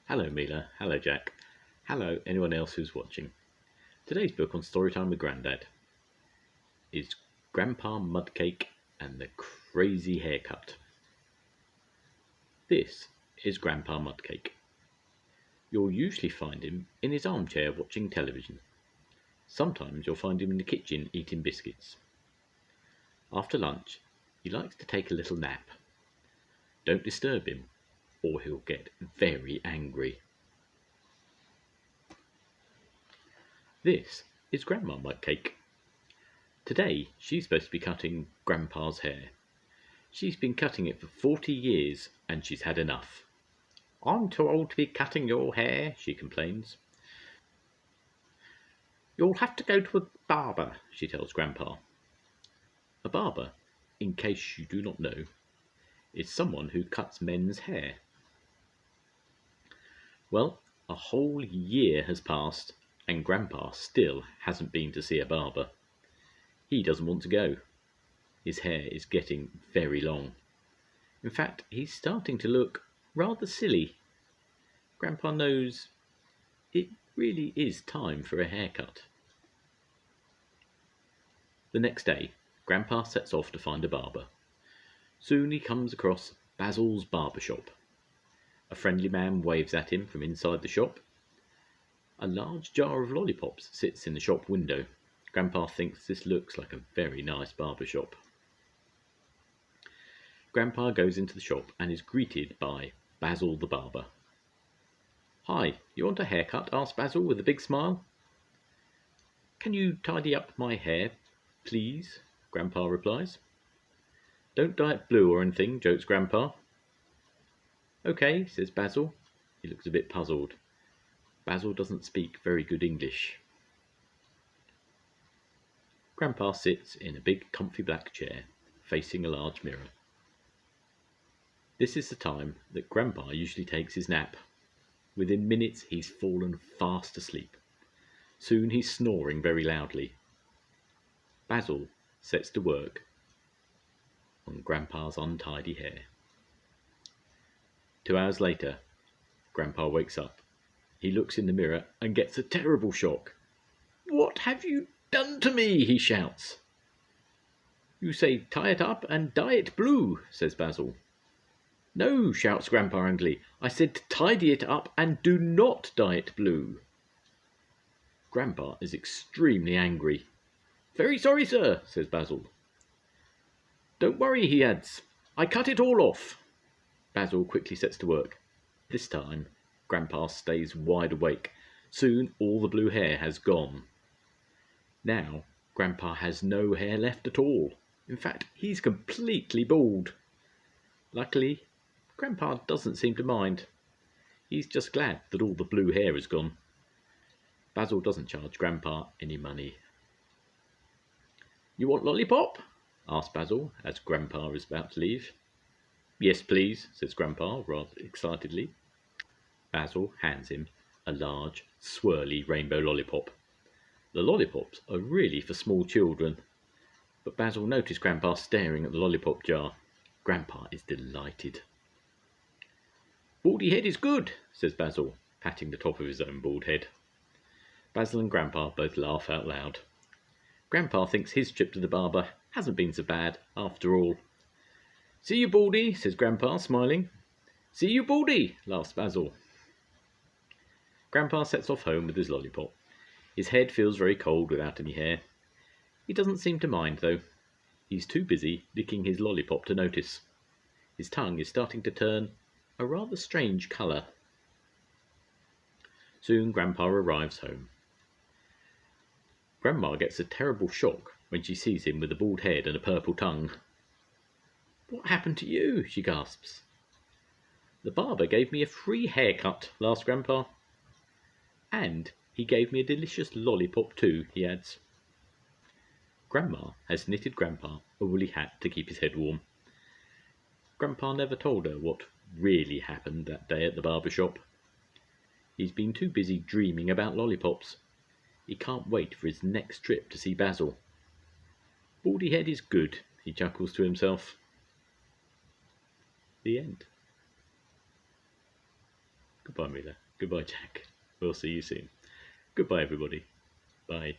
Hello Mila, hello Jack, hello anyone else who's watching. Today's book on Storytime with Grandad is Grandpa Mudcake and the Crazy Haircut. This is Grandpa Mudcake. You'll usually find him in his armchair watching television. Sometimes you'll find him in the kitchen eating biscuits. After lunch, he likes to take a little nap. Don't disturb him, or he'll get very angry. This is Grandma Mudcake. Today, she's supposed to be cutting Grandpa's hair. She's been cutting it for 40 years and she's had enough. "I'm too old to be cutting your hair," she complains. "You'll have to go to a barber," she tells Grandpa. A barber, in case you do not know, is someone who cuts men's hair. Well, a whole year has passed and Grandpa still hasn't been to see a barber. He doesn't want to go. His hair is getting very long. In fact, he's starting to look rather silly. Grandpa knows it really is time for a haircut. The next day, Grandpa sets off to find a barber. Soon he comes across Basil's barber shop. A friendly man waves at him from inside the shop. A large jar of lollipops sits in the shop window. Grandpa thinks this looks like a very nice barber shop. Grandpa goes into the shop and is greeted by Basil the barber. "Hi, you want a haircut?" asks Basil with a big smile. "Can you tidy up my hair, please?" Grandpa replies. "Don't dye it blue or anything," jokes Grandpa. "Okay," says Basil. He looks a bit puzzled. Basil doesn't speak very good English. Grandpa sits in a big comfy black chair, facing a large mirror. This is the time that Grandpa usually takes his nap. Within minutes he's fallen fast asleep. Soon he's snoring very loudly. Basil sets to work on Grandpa's untidy hair. 2 hours later, Grandpa wakes up. He looks in the mirror and gets a terrible shock. "What have you done to me?" he shouts. "You say tie it up and dye it blue," says Basil. "No," shouts Grandpa angrily. "I said tidy it up and do not dye it blue." Grandpa is extremely angry. "Very sorry, sir," says Basil. "Don't worry," he adds. "I cut it all off." Basil quickly sets to work. This time, Grandpa stays wide awake. Soon all the blue hair has gone. Now, Grandpa has no hair left at all. In fact, he's completely bald. Luckily, Grandpa doesn't seem to mind. He's just glad that all the blue hair is gone. Basil doesn't charge Grandpa any money. "You want lollipop?" asks Basil as Grandpa is about to leave. "Yes, please," says Grandpa rather excitedly. Basil hands him a large, swirly rainbow lollipop. The lollipops are really for small children, but Basil noticed Grandpa staring at the lollipop jar. Grandpa is delighted. "Baldy head is good," says Basil, patting the top of his own bald head. Basil and Grandpa both laugh out loud. Grandpa thinks his trip to the barber hasn't been so bad after all. "See you, Baldy," says Grandpa, smiling. "See you, Baldy," laughs Basil. Grandpa sets off home with his lollipop. His head feels very cold without any hair. He doesn't seem to mind, though. He's too busy licking his lollipop to notice. His tongue is starting to turn a rather strange colour. Soon Grandpa arrives home. Grandma gets a terrible shock when she sees him with a bald head and a purple tongue. "What happened to you?" she gasps. "The barber gave me a free haircut," laughs Grandpa. "And he gave me a delicious lollipop too," he adds. Grandma has knitted Grandpa a woolly hat to keep his head warm. Grandpa never told her what really happened that day at the barber shop. He's been too busy dreaming about lollipops. He can't wait for his next trip to see Basil. "Baldy head is good," he chuckles to himself. The end. Goodbye. Goodbye, Mila. Goodbye, Jack. We'll see you soon. Goodbye, everybody. Bye.